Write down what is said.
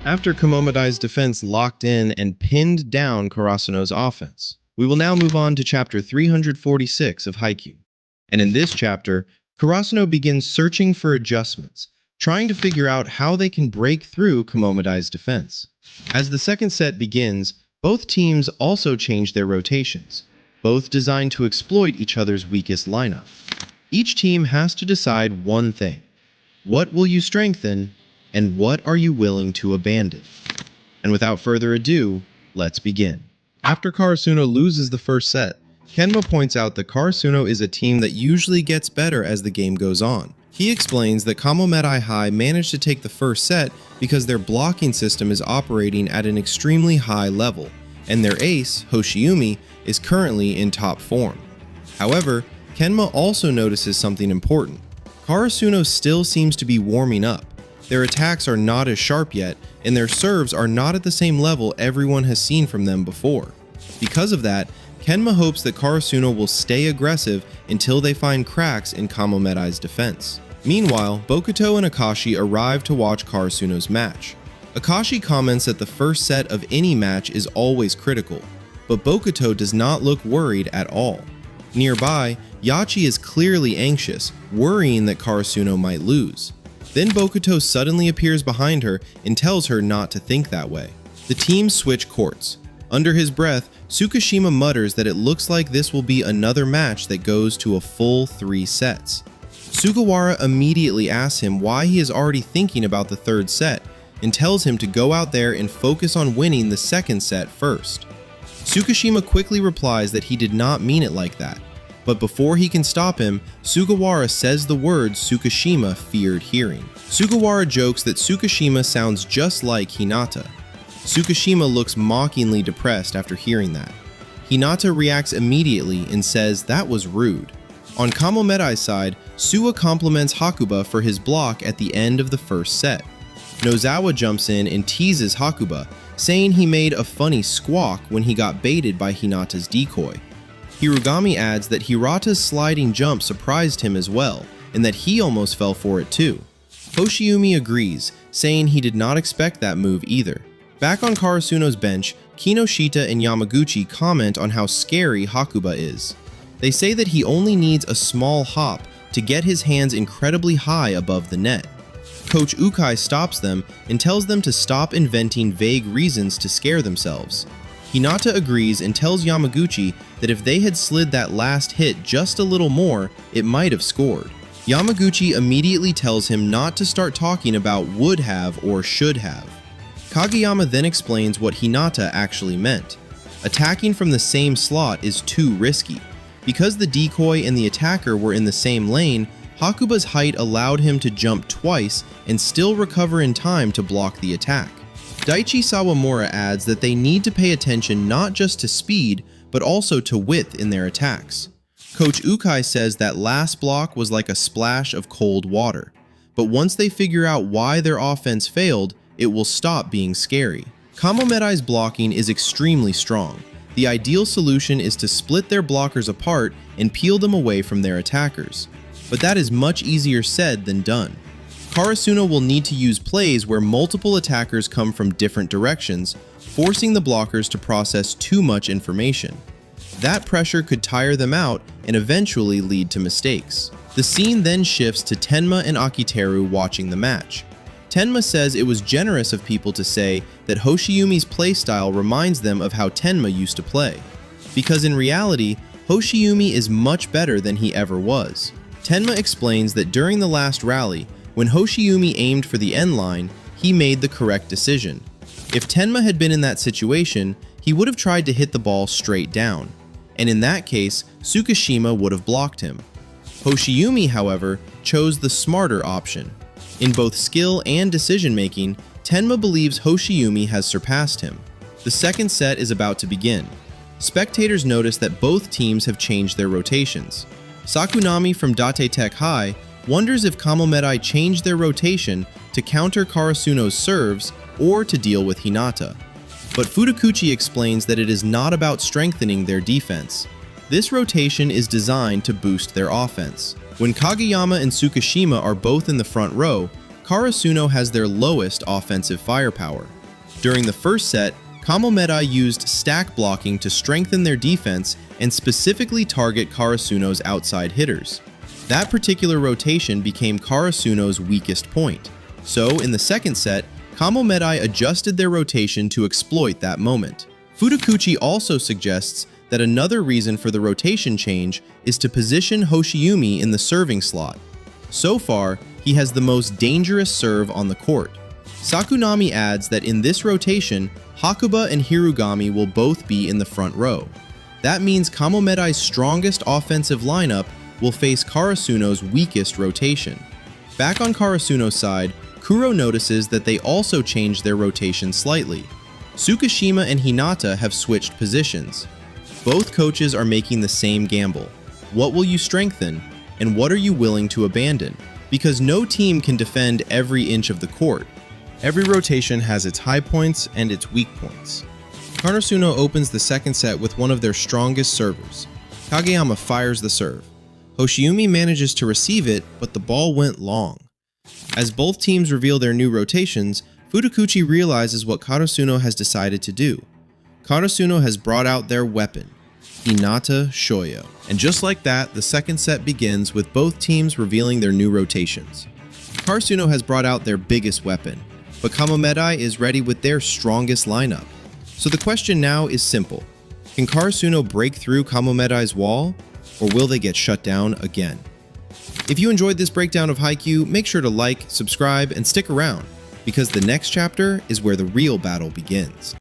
After Kamomedai's defense locked in and pinned down Karasuno's offense, we will now move on to chapter 346 of Haikyuu. And in this chapter, Karasuno begins searching for adjustments, trying to figure out how they can break through Kamomedai's defense. As the second set begins, both teams also change their rotations, both designed to exploit each other's weakest lineup. Each team has to decide one thing. What will you strengthen, and what are you willing to abandon? And without further ado, let's begin. After Karasuno loses the first set, Kenma points out that Karasuno is a team that usually gets better as the game goes on. He explains that Kamomedai High managed to take the first set because their blocking system is operating at an extremely high level, and their ace, Hoshiumi, is currently in top form. However, Kenma also notices something important. Karasuno still seems to be warming up. Their attacks are not as sharp yet, and their serves are not at the same level everyone has seen from them before. Because of that, Kenma hopes that Karasuno will stay aggressive until they find cracks in Kamomedai's defense. Meanwhile, Bokuto and Akashi arrive to watch Karasuno's match. Akashi comments that the first set of any match is always critical, but Bokuto does not look worried at all. Nearby, Yachi is clearly anxious, worrying that Karasuno might lose. Then Bokuto suddenly appears behind her and tells her not to think that way. The teams switch courts. Under his breath, Tsukishima mutters that it looks like this will be another match that goes to a full 3 sets. Sugawara immediately asks him why he is already thinking about the third set and tells him to go out there and focus on winning the second set first. Tsukishima quickly replies that he did not mean it like that, but before he can stop him, Sugawara says the words Tsukishima feared hearing. Sugawara jokes that Tsukishima sounds just like Hinata. Tsukishima looks mockingly depressed after hearing that. Hinata reacts immediately and says that was rude. On Kamomedai's side, Suwa compliments Hakuba for his block at the end of the first set. Nozawa jumps in and teases Hakuba, saying he made a funny squawk when he got baited by Hinata's decoy. Hirugami adds that Hirata's sliding jump surprised him as well, and that he almost fell for it too. Hoshiumi agrees, saying he did not expect that move either. Back on Karasuno's bench, Kinoshita and Yamaguchi comment on how scary Hakuba is. They say that he only needs a small hop to get his hands incredibly high above the net. Coach Ukai stops them and tells them to stop inventing vague reasons to scare themselves. Hinata agrees and tells Yamaguchi that if they had slid that last hit just a little more, it might have scored. Yamaguchi immediately tells him not to start talking about would have or should have. Kageyama then explains what Hinata actually meant. Attacking from the same slot is too risky. Because the decoy and the attacker were in the same lane, Hakuba's height allowed him to jump twice and still recover in time to block the attack. Daichi Sawamura adds that they need to pay attention not just to speed, but also to width in their attacks. Coach Ukai says that last block was like a splash of cold water, but once they figure out why their offense failed, it will stop being scary. Kamomedai's blocking is extremely strong. The ideal solution is to split their blockers apart and peel them away from their attackers. But that is much easier said than done. Karasuno will need to use plays where multiple attackers come from different directions, forcing the blockers to process too much information. That pressure could tire them out and eventually lead to mistakes. The scene then shifts to Tenma and Akiteru watching the match. Tenma says it was generous of people to say that Hoshiumi's playstyle reminds them of how Tenma used to play, because in reality, Hoshiumi is much better than he ever was. Tenma explains that during the last rally, when Hoshiumi aimed for the end line, he made the correct decision. If Tenma had been in that situation, he would have tried to hit the ball straight down, and in that case, Tsukishima would have blocked him. Hoshiumi, however, chose the smarter option. In both skill and decision-making, Tenma believes Hoshiumi has surpassed him. The second set is about to begin. Spectators notice that both teams have changed their rotations. Sakunami from Date Tech High wonders if Kamomedai changed their rotation to counter Karasuno's serves or to deal with Hinata. But Fudakuchi explains that it is not about strengthening their defense. This rotation is designed to boost their offense. When Kageyama and Tsukishima are both in the front row, Karasuno has their lowest offensive firepower. During the first set, Kamomedai used stack blocking to strengthen their defense and specifically target Karasuno's outside hitters. That particular rotation became Karasuno's weakest point. So, in the second set, Kamomedai adjusted their rotation to exploit that moment. Futokuchi also suggests that another reason for the rotation change is to position Hoshiumi in the serving slot. So far, he has the most dangerous serve on the court. Sakunami adds that in this rotation, Hakuba and Hirugami will both be in the front row. That means Kamomedai's strongest offensive lineup will face Karasuno's weakest rotation. Back on Karasuno's side, Kuro notices that they also changed their rotation slightly. Tsukishima and Hinata have switched positions. Both coaches are making the same gamble. What will you strengthen, and what are you willing to abandon? Because no team can defend every inch of the court. Every rotation has its high points and its weak points. Karasuno opens the second set with one of their strongest servers. Kageyama fires the serve. Hoshiumi manages to receive it, but the ball went long. As both teams reveal their new rotations, Futokuchi realizes what Karasuno has decided to do. Karasuno has brought out their weapon, Hinata Shoyo. And just like that, the second set begins with both teams revealing their new rotations. Karasuno has brought out their biggest weapon, but Kamomedai is ready with their strongest lineup. So the question now is simple. Can Karasuno break through Kamomedai's wall, or will they get shut down again? If you enjoyed this breakdown of Haikyuu, make sure to like, subscribe, and stick around, because the next chapter is where the real battle begins.